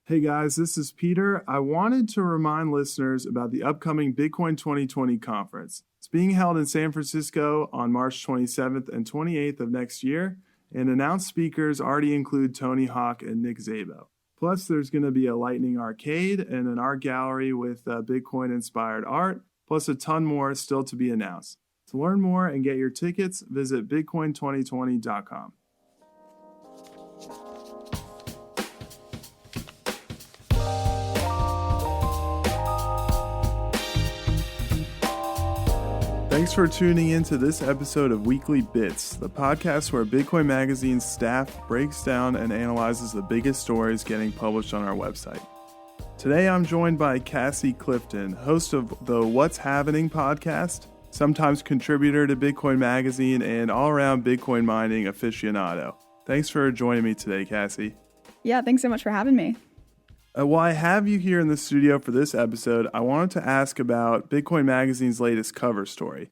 Hey guys, this is Peter. I wanted to remind listeners about the upcoming Bitcoin 2020 conference. It's being held in San Francisco on March 27th and 28th of next year, and announced speakers already include Tony Hawk and Nick Szabo. Plus, there's going to be a Lightning Arcade and an art gallery with Bitcoin-inspired art, plus a ton more still to be announced. To learn more and get your tickets, visit bitcoin2020.com. Thanks for tuning in to this episode of Weekly Bits, the podcast where Bitcoin Magazine's staff breaks down and analyzes the biggest stories getting published on our website. Today I'm joined by Cassie Clifton, host of the What's Halvening podcast, sometimes contributor to Bitcoin Magazine, and all-around Bitcoin mining aficionado. Thanks for joining me today, Cassie. Yeah, thanks so much for having me. While I have you here in the studio for this episode, I wanted to ask about Bitcoin Magazine's latest cover story.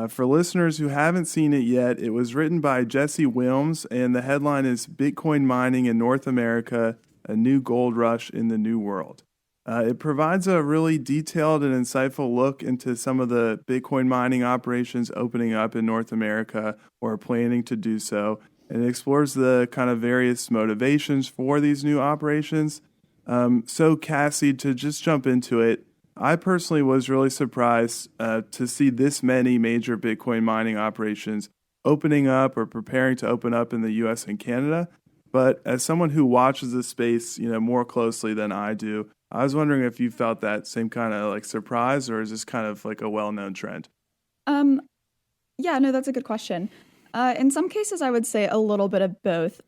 For listeners who haven't seen it yet, it was written by Jesse Wilms, and the headline is Bitcoin Mining in North America, a New Gold Rush in the New World. It provides a really detailed and insightful look into some of the Bitcoin mining operations opening up in North America or planning to do so, and it explores the kind of various motivations for these new operations. So Cassie, to just jump into it, I personally was really surprised to see this many major Bitcoin mining operations opening up or preparing to open up in the US and Canada. But as someone who watches the space, more closely than I do, I was wondering if you felt that same kind of like surprise, or is this kind of like a well-known trend? Yeah, no, that's a good question. In some cases, I would say a little bit of both.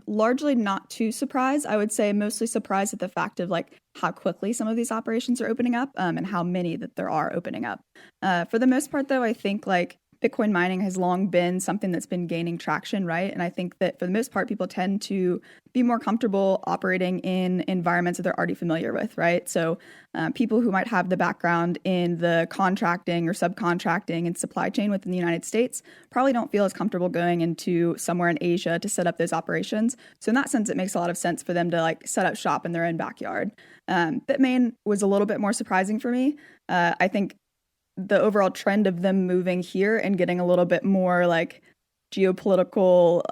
Largely not too surprised. I would say mostly surprised at the fact of like how quickly some of these operations are opening up and how many that there are opening up. For the most part, though, I think like Bitcoin mining has long been something that's been gaining traction, right? And I think that for the most part, people tend to be more comfortable operating in environments that they're already familiar with, right? So people who might have the background in the contracting or subcontracting and supply chain within the United States probably don't feel as comfortable going into somewhere in Asia to set up those operations. So in that sense, it makes a lot of sense for them to like set up shop in their own backyard. Bitmain was a little bit more surprising for me. I think the overall trend of them moving here and getting a little bit more like geopolitical,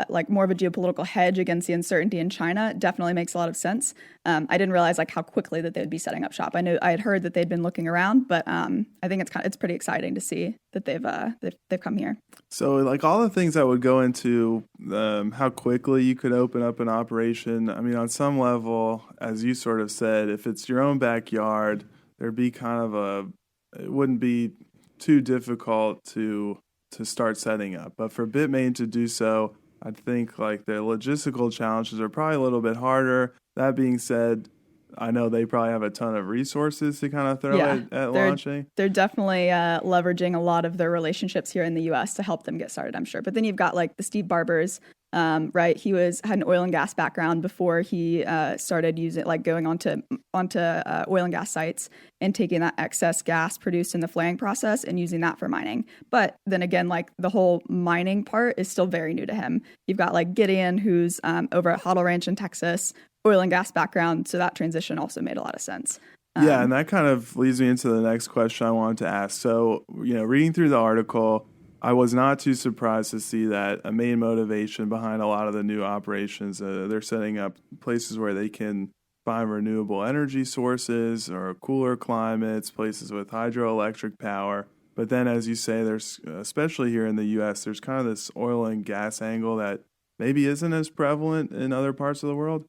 like more of a geopolitical hedge against the uncertainty in China definitely makes a lot of sense. I didn't realize like how quickly that they would be setting up shop. I know I had heard that they'd been looking around, but I think it's pretty exciting to see that they've come here. So like all the things that would go into how quickly you could open up an operation, I mean, on some level, as you sort of said, if it's your own backyard, there'd be kind of it wouldn't be too difficult to start setting up. But for Bitmain to do so, I think like the logistical challenges are probably a little bit harder. That being said, I know they probably have a ton of resources to kind of throw at launching. They're definitely leveraging a lot of their relationships here in the U.S. to help them get started, I'm sure. But then you've got like the Steve Barbers, right? He had an oil and gas background before he started going onto oil and gas sites and taking that excess gas produced in the flaring process and using that for mining. But then again, like the whole mining part is still very new to him. You've got like Gideon, who's over at Huddle Ranch in Texas, oil and gas background. So that transition also made a lot of sense. Yeah, and that kind of leads me into the next question I wanted to ask. So, reading through the article, I was not too surprised to see that a main motivation behind a lot of the new operations, they're setting up places where they can find renewable energy sources or cooler climates, places with hydroelectric power. But then, as you say, there's, especially here in the U.S., there's kind of this oil and gas angle that maybe isn't as prevalent in other parts of the world.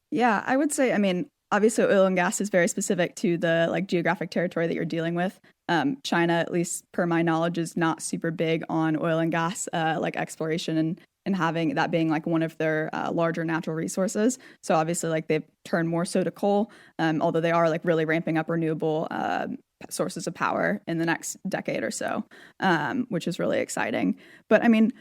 Yeah, I would say, I mean, obviously oil and gas is very specific to the like geographic territory that you're dealing with. China, at least per my knowledge, is not super big on oil and gas like exploration and having that being like one of their larger natural resources. So obviously like they've turned more so to coal, although they are like really ramping up renewable sources of power in the next decade or so, which is really exciting. But I mean,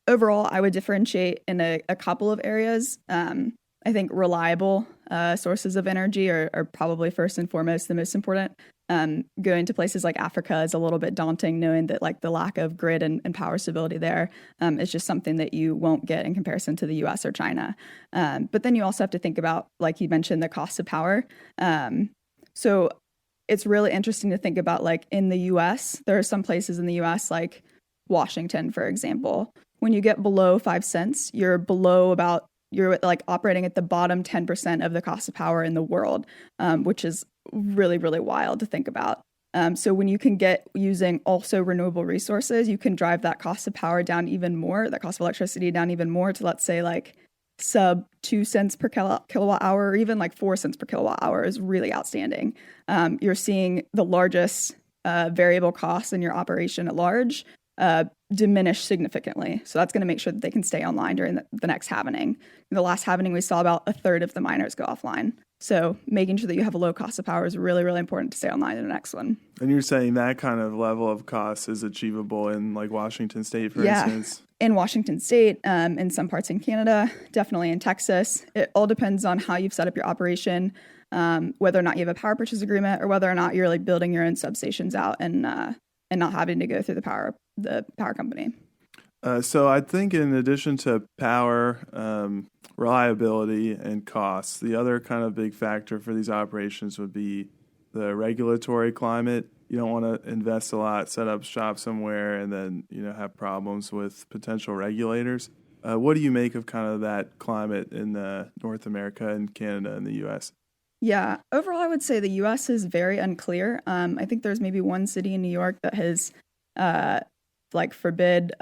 overall, I would differentiate in a couple of areas. I think reliable sources of energy are probably first and foremost the most important. Going to places like Africa is a little bit daunting, knowing that like the lack of grid and power stability there is just something that you won't get in comparison to the US or China. But then you also have to think about, like you mentioned, the cost of power. So it's really interesting to think about, like in the US, there are some places in the US, like Washington, for example, when you get below 5 cents, you're like operating at the bottom 10% of the cost of power in the world, which is really, really wild to think about. So when you can get using also renewable resources, you can drive that cost of power down even more, that cost of electricity down even more to, let's say, like sub 2 cents per kilowatt hour, or even like 4 cents per kilowatt hour is really outstanding. You're seeing the largest variable costs in your operation at large diminish significantly. So that's going to make sure that they can stay online during the next halvening. In the last halvening, we saw about a third of the miners go offline. So making sure that you have a low cost of power is really, really important to stay online in the next one. And you're saying that kind of level of cost is achievable in like Washington State, for instance? In Washington State, in some parts in Canada, definitely in Texas. It all depends on how you've set up your operation, whether or not you have a power purchase agreement, or whether or not you're like building your own substations out and not having to go through the power company. So I think in addition to power, reliability, and costs, the other kind of big factor for these operations would be the regulatory climate. You don't want to invest a lot, set up shop somewhere, and then have problems with potential regulators. What do you make of kind of that climate in North America and Canada and the U.S.? Yeah, overall, I would say the U.S. is very unclear. I think there's maybe one city in New York that has forbid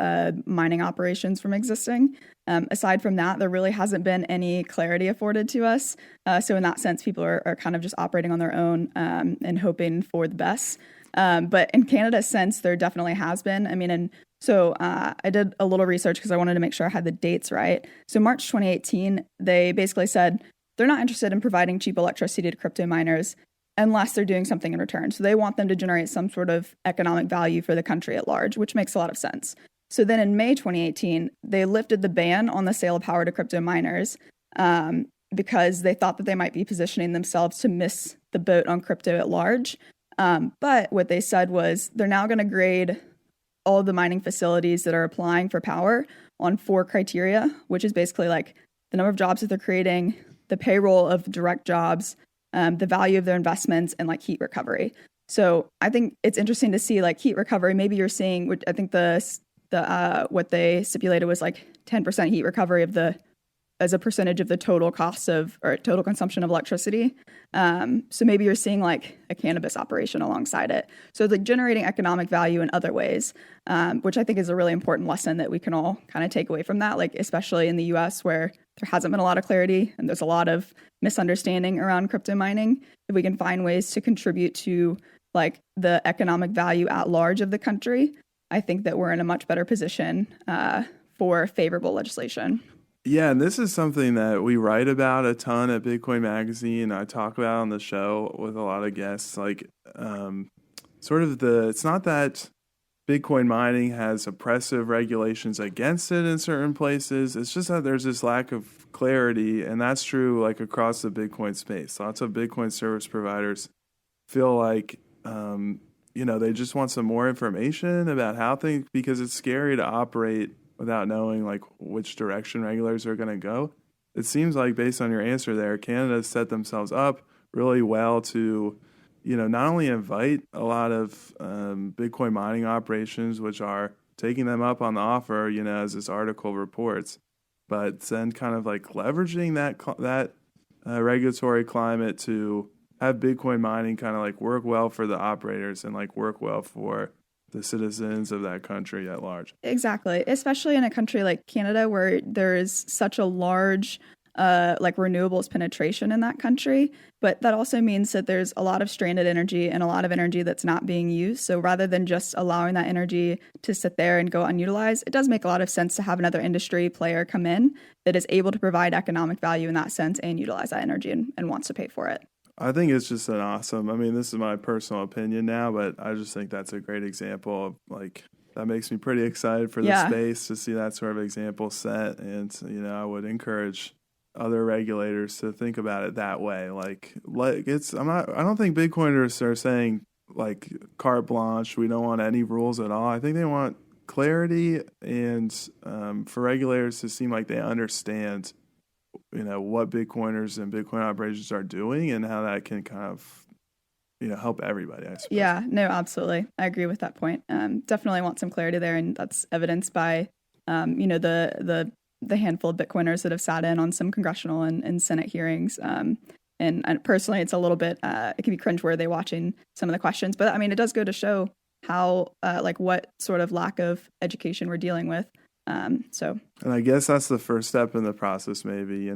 mining operations from existing. Aside from that, there really hasn't been any clarity afforded to us. So in that sense, people are kind of just operating on their own and hoping for the best. But in Canada, since there definitely has been. I mean, I did a little research because I wanted to make sure I had the dates right. So March 2018, they basically said they're not interested in providing cheap electricity to crypto miners unless they're doing something in return. So they want them to generate some sort of economic value for the country at large, which makes a lot of sense. So then in May 2018, they lifted the ban on the sale of power to crypto miners because they thought that they might be positioning themselves to miss the boat on crypto at large. But what they said was they're now going to grade all of the mining facilities that are applying for power on 4 criteria, which is basically like the number of jobs that they're creating, the payroll of direct jobs, the value of their investments, and like heat recovery. So I think it's interesting to see like heat recovery. Maybe you're seeing, which I think what they stipulated was like 10% heat recovery as a percentage of the total cost or total consumption of electricity. So maybe you're seeing like a cannabis operation alongside it. So like generating economic value in other ways, which I think is a really important lesson that we can all kind of take away from that, like especially in the US where there hasn't been a lot of clarity and there's a lot of misunderstanding around crypto mining. If we can find ways to contribute to like the economic value at large of the country, I think that we're in a much better position for favorable legislation. Yeah, and this is something that we write about a ton at Bitcoin Magazine. I talk about on the show with a lot of guests. Like, it's not that Bitcoin mining has oppressive regulations against it in certain places. It's just that there's this lack of clarity, and that's true like across the Bitcoin space. Lots of Bitcoin service providers feel like, they just want some more information about how things, because it's scary to operate without knowing like which direction regulators are going to go. It seems like based on your answer there, Canada set themselves up really well to, not only invite a lot of Bitcoin mining operations, which are taking them up on the offer, as this article reports, but then kind of like leveraging that regulatory climate to have Bitcoin mining kind of like work well for the operators and like work well for the citizens of that country at large. Exactly. Especially in a country like Canada where there is such a large renewables penetration in that country. But that also means that there's a lot of stranded energy and a lot of energy that's not being used. So rather than just allowing that energy to sit there and go unutilized, it does make a lot of sense to have another industry player come in that is able to provide economic value in that sense and utilize that energy and wants to pay for it. I think it's just this is my personal opinion now, but I just think that's a great example of like, that makes me pretty excited for the space to see that sort of example set. And, I would encourage other regulators to think about it that way. I don't think Bitcoiners are saying like carte blanche. We don't want any rules at all. I think they want clarity and for regulators to seem like they understand, what Bitcoiners and Bitcoin operations are doing and how that can kind of, help everybody, I suppose. Yeah, no, absolutely. I agree with that point. Definitely want some clarity there, and that's evidenced by, the handful of Bitcoiners that have sat in on some congressional and Senate hearings. And personally, it's a little bit, it can be cringeworthy watching some of the questions, but I mean, it does go to show how, what sort of lack of education we're dealing with. And I guess that's the first step in the process, maybe, you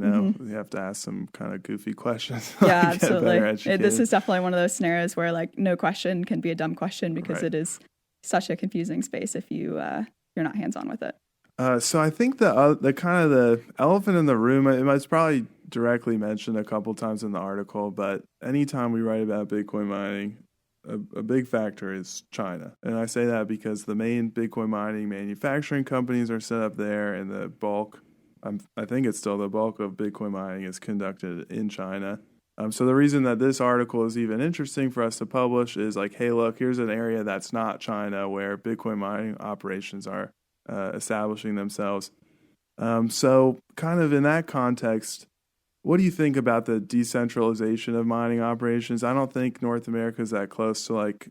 have to ask some kind of goofy questions. Yeah, absolutely. This is definitely one of those scenarios where like no question can be a dumb question because It is such a confusing space if you're not hands-on with it. So I think the kind of the elephant in the room, it's probably directly mentioned a couple times in the article, but anytime we write about Bitcoin mining, a big factor is China. And I say that because the main Bitcoin mining manufacturing companies are set up there, and the bulk, I think it's still the bulk of Bitcoin mining is conducted in China. So the reason that this article is even interesting for us to publish is like, hey, look, here's an area that's not China where Bitcoin mining operations are establishing themselves. So kind of in that context, what do you think about the decentralization of mining operations? I don't think North America is that close to like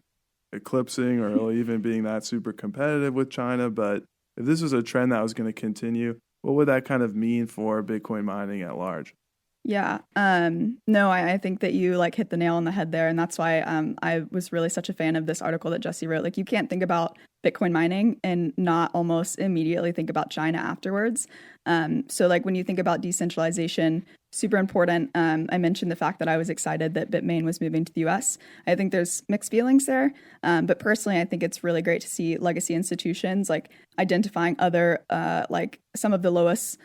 eclipsing or even being that super competitive with China. But if this was a trend that was going to continue, what would that kind of mean for Bitcoin mining at large? Yeah. No, I think that you like hit the nail on the head there. And that's why I was really such a fan of this article that Jesse wrote. Like you can't think about Bitcoin mining and not almost immediately think about China afterwards. So like when you think about decentralization, super important. I mentioned the fact that I was excited that Bitmain was moving to the US. I think there's mixed feelings there. But personally, I think it's really great to see legacy institutions like identifying other like some of the lowest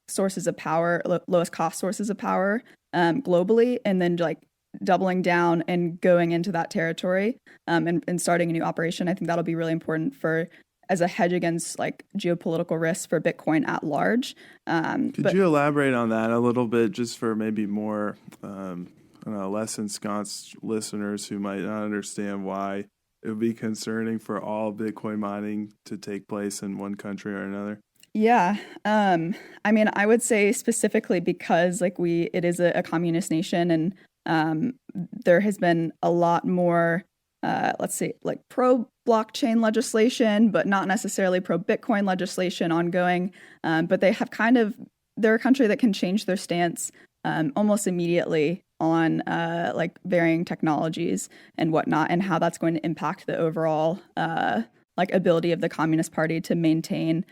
sources of power, lowest cost sources of power globally, and then like doubling down and going into that territory and starting a new operation. I think that'll be really important as a hedge against like geopolitical risks for Bitcoin at large. Could you elaborate on that a little bit, just for maybe more less ensconced listeners who might not understand why it would be concerning for all Bitcoin mining to take place in one country or another? Yeah. I mean, I would say specifically because like it is a communist nation, and there has been a lot more, let's say like pro blockchain legislation, but not necessarily pro Bitcoin legislation ongoing. But they're a country that can change their stance almost immediately on like varying technologies and whatnot, and how that's going to impact the overall like ability of the Communist Party to maintain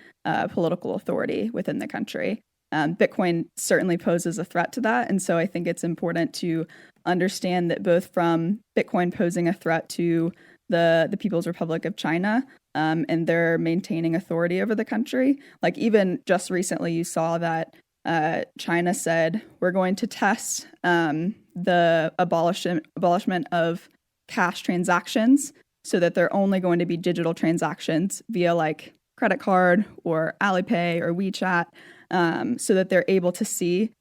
political authority within the country. Bitcoin certainly poses a threat to that. And so I think it's important to understand that both from Bitcoin posing a threat to the People's Republic of China and their maintaining authority over the country. Like even just recently, you saw that China said, we're going to test the abolishment of cash transactions so that they're only going to be digital transactions via like credit card or Alipay or WeChat, so that they're able to see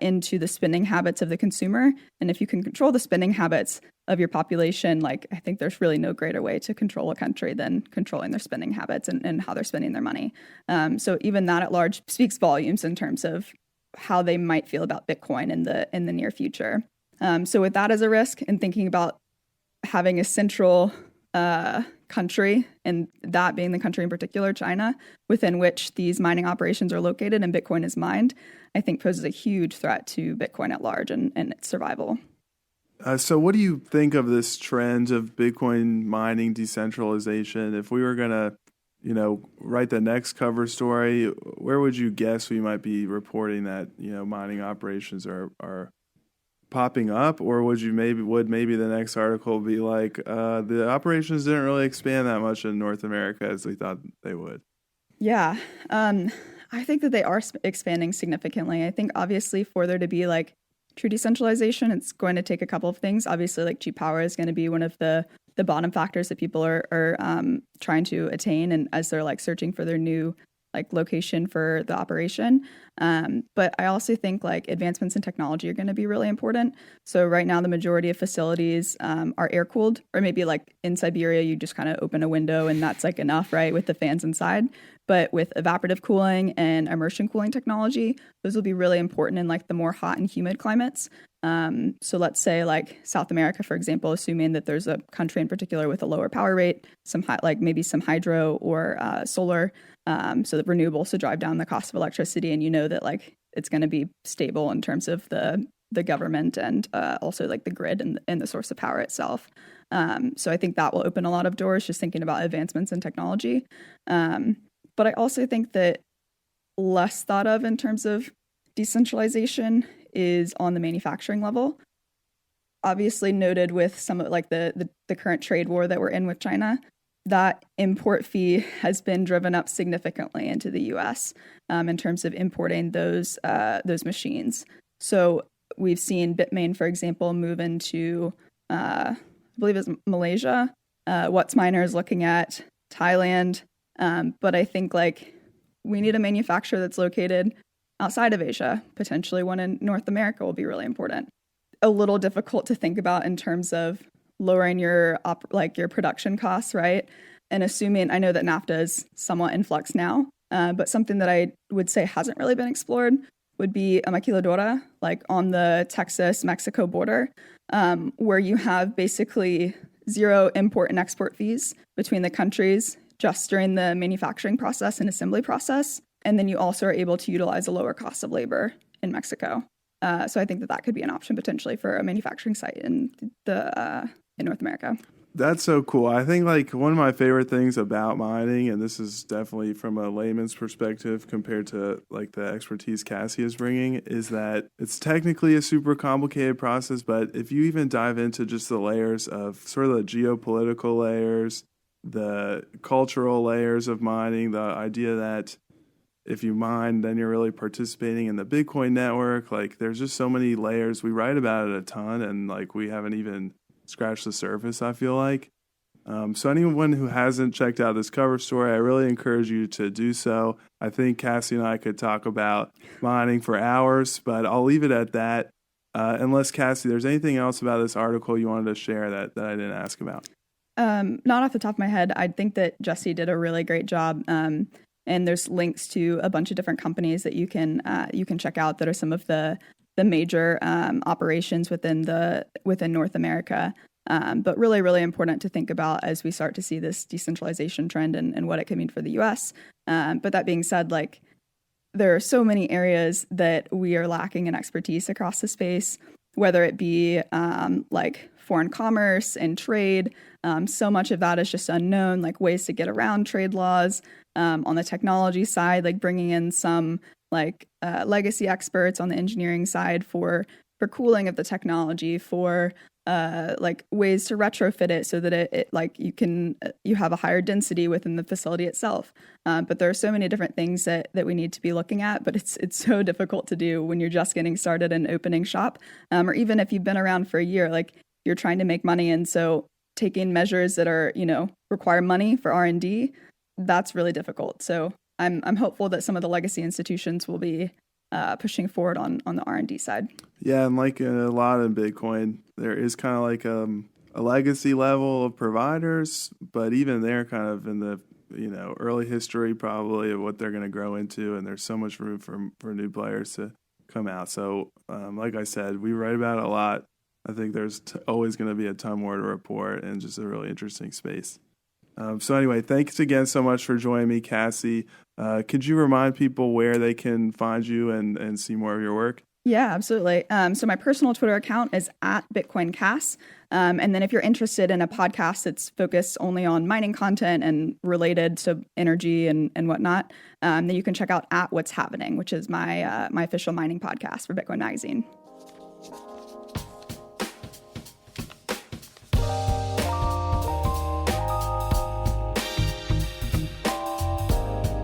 into the spending habits of the consumer. And if you can control the spending habits of your population, like I think there's really no greater way to control a country than controlling their spending habits and how they're spending their money. So even that at large speaks volumes in terms of how they might feel about Bitcoin in the near future. So with that as a risk, and thinking about having a central country, and that being the country in particular, China, within which these mining operations are located and Bitcoin is mined, I think poses a huge threat to Bitcoin at large and its survival. So what do you think of this trend of Bitcoin mining decentralization? If we were going to, write the next cover story, where would you guess we might be reporting that, mining operations are popping up? Or would maybe the next article be like, the operations didn't really expand that much in North America as we thought they would? Yeah. I think that they are expanding significantly. I think obviously for there to be like true decentralization, it's going to take a couple of things. Obviously, like cheap power is going to be one of the bottom factors that people are trying to attain, and as they're like searching for their new like location for the operation. But I also think like advancements in technology are going to be really important. So right now, the majority of facilities are air cooled, or maybe like in Siberia, you just kind of open a window and that's like enough, right, with the fans inside. But with evaporative cooling and immersion cooling technology, those will be really important in like the more hot and humid climates. So let's say like South America, for example, assuming that there's a country in particular with a lower power rate, like maybe some hydro or solar, so that renewables to drive down the cost of electricity, and you know that like it's going to be stable in terms of the government and also like the grid and the source of power itself. So I think that will open a lot of doors, just thinking about advancements in technology. But I also think that less thought of in terms of decentralization is on the manufacturing level. Obviously noted with some of like the current trade war that we're in with China, that import fee has been driven up significantly into the U.S. In terms of importing those machines. So we've seen Bitmain, for example, move into, I believe it's Malaysia. WhatsMiner is looking at Thailand. But I think like we need a manufacturer that's located outside of Asia. Potentially one in North America will be really important. A little difficult to think about in terms of lowering your production costs, right? And assuming, I know that NAFTA is somewhat in flux now, but something that I would say hasn't really been explored would be a maquiladora, like on the Texas-Mexico border, where you have basically zero import and export fees between the countries just during the manufacturing process and assembly process. And then you also are able to utilize a lower cost of labor in Mexico. So I think that could be an option potentially for a manufacturing site in North America. That's so cool. I think like one of my favorite things about mining, and this is definitely from a layman's perspective compared to like the expertise Cassie is bringing, is that it's technically a super complicated process, but if you even dive into just the layers of sort of the geopolitical layers, the cultural layers of mining, the idea that if you mine, then you're really participating in the Bitcoin network. Like there's just so many layers. We write about it a ton, and like we haven't even scratched the surface, I feel like. So anyone who hasn't checked out this cover story, I really encourage you to do so. I think Cassie and I could talk about mining for hours, but I'll leave it at that. Unless, Cassie, there's anything else about this article you wanted to share that I didn't ask about. Not off the top of my head. I think that Jesse did a really great job. And there's links to a bunch of different companies that you can check out that are some of the major operations within North America. But really, really important to think about as we start to see this decentralization trend and what it could mean for the U.S. But that being said, like there are so many areas that we are lacking in expertise across the space, whether it be like foreign commerce and trade. So much of that is just unknown, like ways to get around trade laws. On the technology side, like bringing in some like legacy experts on the engineering side for cooling of the technology, for like ways to retrofit it so that it like you have a higher density within the facility itself. But there are so many different things that we need to be looking at, but it's so difficult to do when you're just getting started and opening shop, or even if you've been around for a year, like you're trying to make money, and so taking measures that are require money for R&D, that's really difficult. So I'm hopeful that some of the legacy institutions will be pushing forward on the R&D side. Yeah, and like a lot in Bitcoin, there is kind of like a legacy level of providers, but even they're kind of in the early history probably of what they're going to grow into, and there's so much room for new players to come out. So like I said, we write about it a lot. I think there's always going to be a ton more to report, and just a really interesting space. So anyway, thanks again so much for joining me, Cassie. Could you remind people where they can find you and see more of your work? Yeah, absolutely. So my personal Twitter account is @BitcoinCass. And then if you're interested in a podcast that's focused only on mining content and related to energy and whatnot, then you can check out @What's Halvening, which is my official mining podcast for Bitcoin Magazine.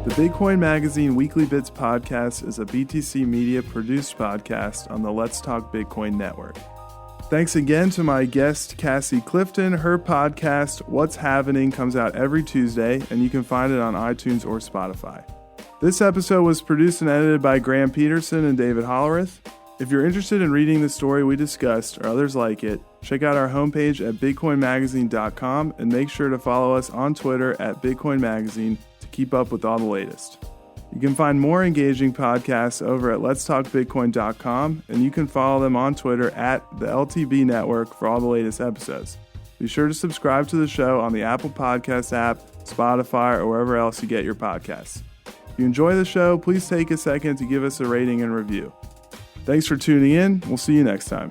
The Bitcoin Magazine Weekly Bits podcast is a BTC Media produced podcast on the Let's Talk Bitcoin network. Thanks again to my guest, Cassie Clifton. Her podcast, What's Halvening, comes out every Tuesday, and you can find it on iTunes or Spotify. This episode was produced and edited by Graham Peterson and David Hollerith. If you're interested in reading the story we discussed or others like it, check out our homepage at bitcoinmagazine.com and make sure to follow us on Twitter at Bitcoin Magazine to keep up with all the latest. You can find more engaging podcasts over at letstalkbitcoin.com, and you can follow them on Twitter at the LTB Network for all the latest episodes. Be sure to subscribe to the show on the Apple Podcast app, Spotify, or wherever else you get your podcasts. If you enjoy the show, please take a second to give us a rating and review. Thanks for tuning in. We'll see you next time.